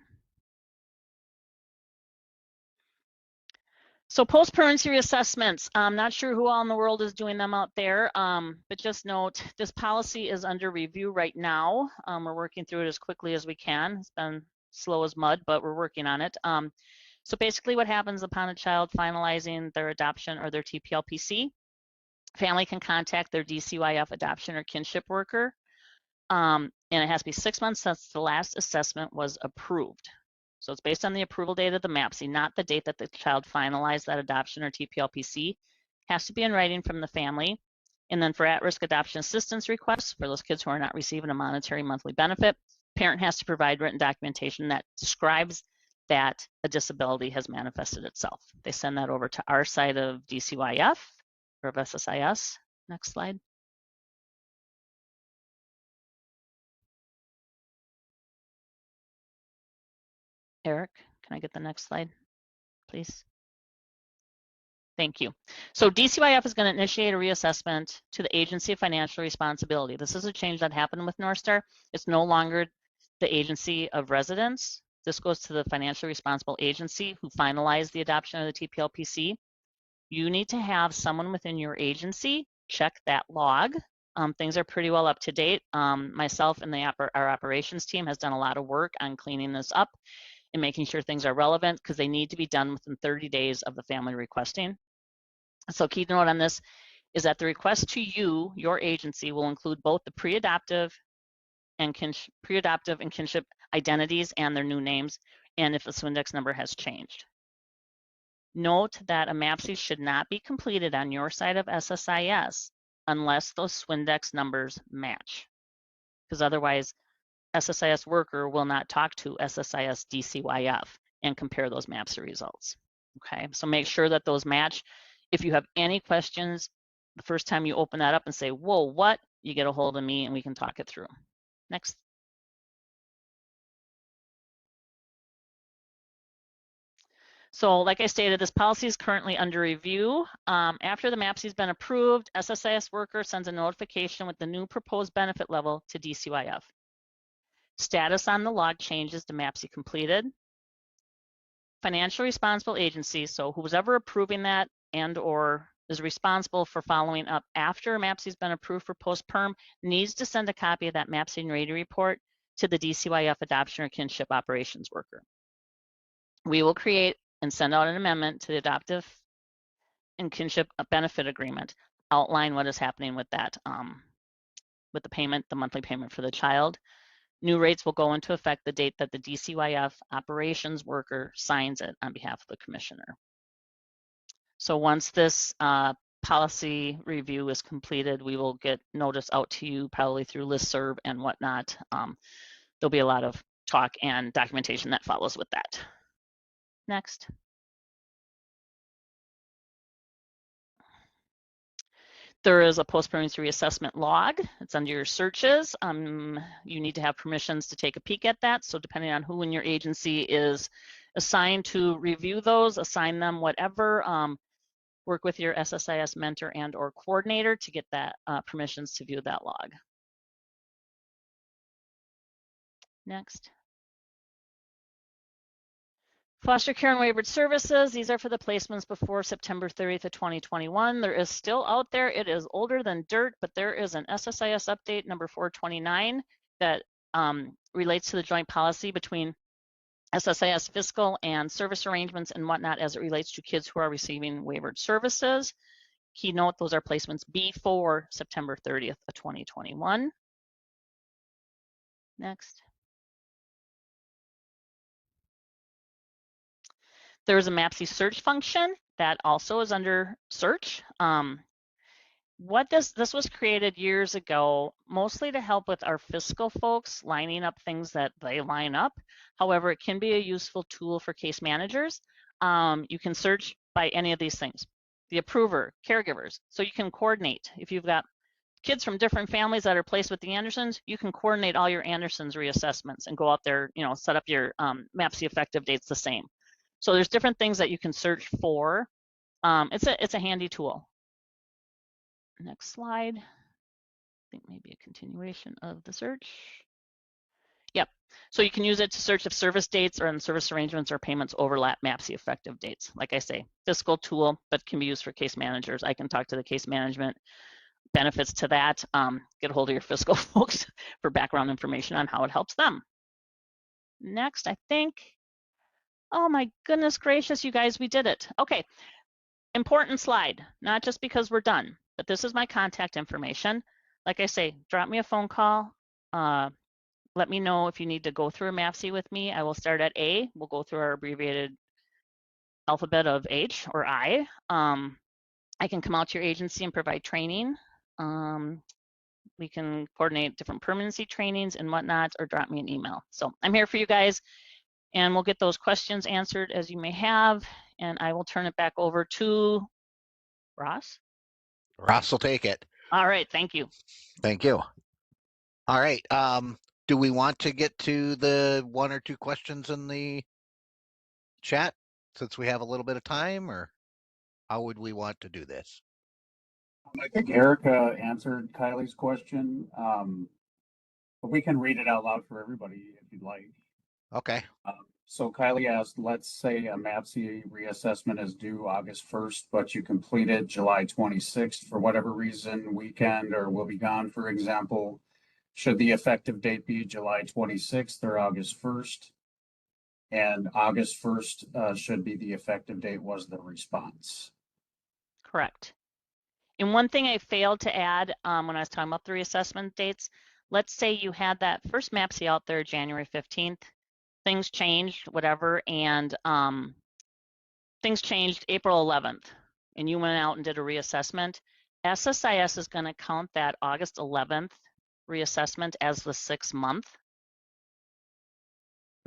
So post-permanency reassessments, I'm not sure who all in the world is doing them out there, but just note this policy is under review right now. We're working through it as quickly as we can. It's been slow as mud, but we're working on it. So basically what happens upon a child finalizing their adoption or their TPLPC, family can contact their DCYF adoption or kinship worker, and it has to be 6 months since the last assessment was approved. So it's based on the approval date of the MAPCY, not the date that the child finalized that adoption or TPLPC. Has to be in writing from the family. And then for at-risk adoption assistance requests, for those kids who are not receiving a monetary monthly benefit, parent has to provide written documentation that describes that a disability has manifested itself. They send that over to our side of DCYF or of SSIS. Next slide. Eric, can I get the next slide, please? Thank you. So DCYF is going to initiate a reassessment to the Agency of Financial Responsibility. This is a change that happened with North Star. It's no longer the Agency of Residence. This goes to the financially responsible agency who finalized the adoption of the TPLPC. You need to have someone within your agency check that log. Things are pretty well up to date. Myself and our operations team has done a lot of work on cleaning this up and making sure things are relevant because they need to be done within 30 days of the family requesting. So key note on this is that the request to you, your agency, will include both the pre-adoptive and kinship identities and their new names, and if the SWINDEX number has changed. Note that a MAPCY should not be completed on your side of SSIS unless those SWINDEX numbers match, because otherwise SSIS worker will not talk to SSIS DCYF and compare those MAPCY results. Okay, so make sure that those match. If you have any questions, the first time you open that up and say, whoa, what? You get a hold of me and we can talk it through. Next. So like I stated, this policy is currently under review. After the MAPCY has been approved, SSIS worker sends a notification with the new proposed benefit level to DCYF. Status on the log changes to MAPCY completed. Financially responsible agency, so who's ever approving that and or is responsible for following up after MAPCY has been approved for post-perm, needs to send a copy of that MAPCY and rating report to the DCYF adoption or kinship operations worker. We will create and send out an amendment to the adoptive and kinship benefit agreement, outline what is happening with that, with the payment, the monthly payment for the child. New rates will go into effect the date that the DCYF operations worker signs it on behalf of the commissioner. So once this policy review is completed, we will get notice out to you probably through listserv and whatnot. There'll be a lot of talk and documentation that follows with that. Next. There is a post-pregnancy reassessment log. It's under your searches. You need to have permissions to take a peek at that. So depending on who in your agency is assigned to review those, assign them whatever. Work with your SSIS mentor and or coordinator to get that permissions to view that log. Next. Foster care and waivered services. These are for the placements before September 30th of 2021. There is still out there. It is older than dirt, but there is an SSIS update number 429 that relates to the joint policy between SSIS fiscal and service arrangements and whatnot as it relates to kids who are receiving waivered services. Key note, those are placements before September 30th of 2021. Next. There is a MAPCY search function that also is under search. This was created years ago, mostly to help with our fiscal folks lining up things that they line up. However, it can be a useful tool for case managers. You can search by any of these things. The approver, caregivers, so you can coordinate. If you've got kids from different families that are placed with the Andersons, you can coordinate all your Andersons reassessments and go out there, set up your MAPCY effective dates the same. So there's different things that you can search for. It's a handy tool. Next slide. I think maybe a continuation of the search. Yep. So you can use it to search if service dates or service arrangements or payments overlap MAPCY effective dates. Like I say, fiscal tool, but can be used for case managers. I can talk to the case management benefits to that. Get a hold of your fiscal folks for background information on how it helps them. Next, I think, oh my goodness gracious, you guys, we did it. Okay, important slide, not just because we're done, but this is my contact information. Like I say, drop me a phone call. Let me know if you need to go through a MAPCY with me. I will start at A. We'll go through our abbreviated alphabet of H or I. I can come out to your agency and provide training. We can coordinate different permanency trainings and whatnot, or drop me an email. So I'm here for you guys, and we'll get those questions answered as you may have, and I will turn it back over to Ross. Ross will take it. All right, thank you. Thank you. All right. Do we want to get to the one or two questions in the chat since we have a little bit of time, or how would we want to do this? I think Erica answered Kylie's question, but we can read it out loud for everybody if you'd like. Okay. So Kylie asked, let's say a MAPCY reassessment is due August 1st, but you completed July 26th for whatever reason, weekend, or will be gone, for example. Should the effective date be July 26th or August 1st? And August 1st should be the effective date, was the response. Correct. And one thing I failed to add when I was talking about the reassessment dates, let's say you had that first MAPCY out there January 15th, things changed, whatever, and things changed April 11th, and you went out and did a reassessment. SSIS is going to count that August 11th reassessment as the 6-month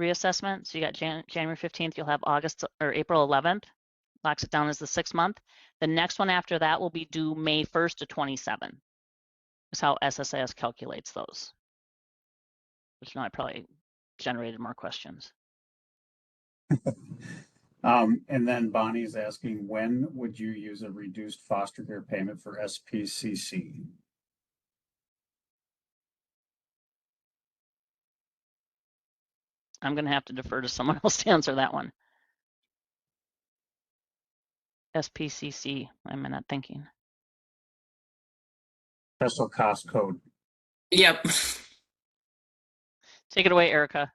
reassessment. So you got January 15th, you'll have August or April 11th, locks it down as the 6-month. The next one after that will be due May 1st to 27. Is how SSIS calculates those. Which now I probably generated more questions. And then Bonnie's asking, when would you use a reduced foster care payment for SPCC? I'm going to have to defer to someone else to answer that one. SPCC, am I not thinking? Special cost code. Yep. Take it away, Erica.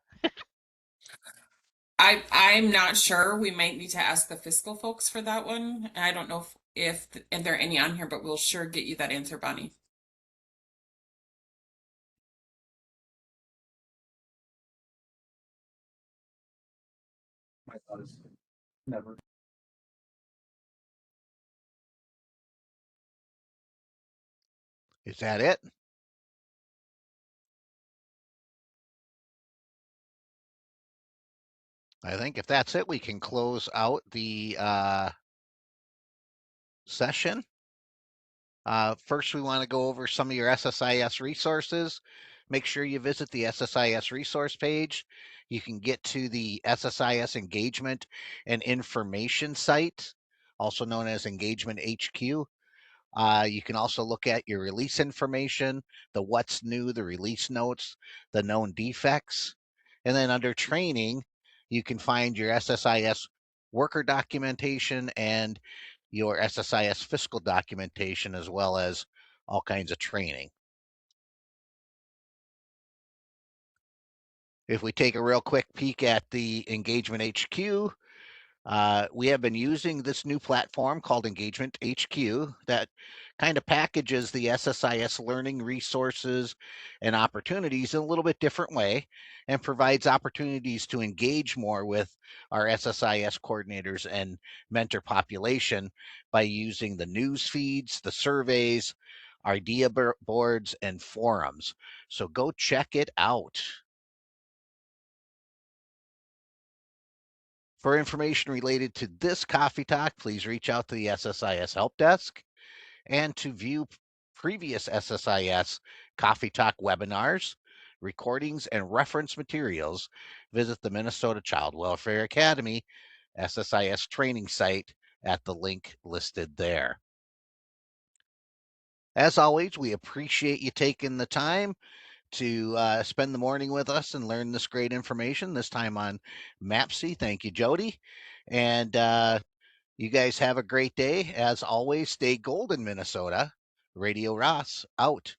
I'm not sure. We might need to ask the fiscal folks for that one. I don't know if there are any on here, but we'll sure get you that answer, Bonnie. I thought it's never. Is that it? I think if that's it, we can close out the session. First, we want to go over some of your SSIS resources. Make sure you visit the SSIS resource page. You can get to the SSIS engagement and information site, also known as Engagement HQ. You can also look at your release information, the what's new, the release notes, the known defects. And then under training, you can find your SSIS worker documentation and your SSIS fiscal documentation, as well as all kinds of training. If we take a real quick peek at the Engagement HQ, we have been using this new platform called Engagement HQ that kind of packages the SSIS learning resources and opportunities in a little bit different way and provides opportunities to engage more with our SSIS coordinators and mentor population by using the news feeds, the surveys, idea boards, and forums. So go check it out. For information related to this coffee talk, please reach out to the SSIS Help Desk. And to view previous SSIS Coffee Talk webinars, recordings, and reference materials, visit the Minnesota Child Welfare Academy SSIS training site at the link listed there. As always, we appreciate you taking the time to spend the morning with us and learn this great information, this time on MAPCY. Thank you, Jody. And you guys have a great day. As always, stay golden, Minnesota. Radio Ross, out.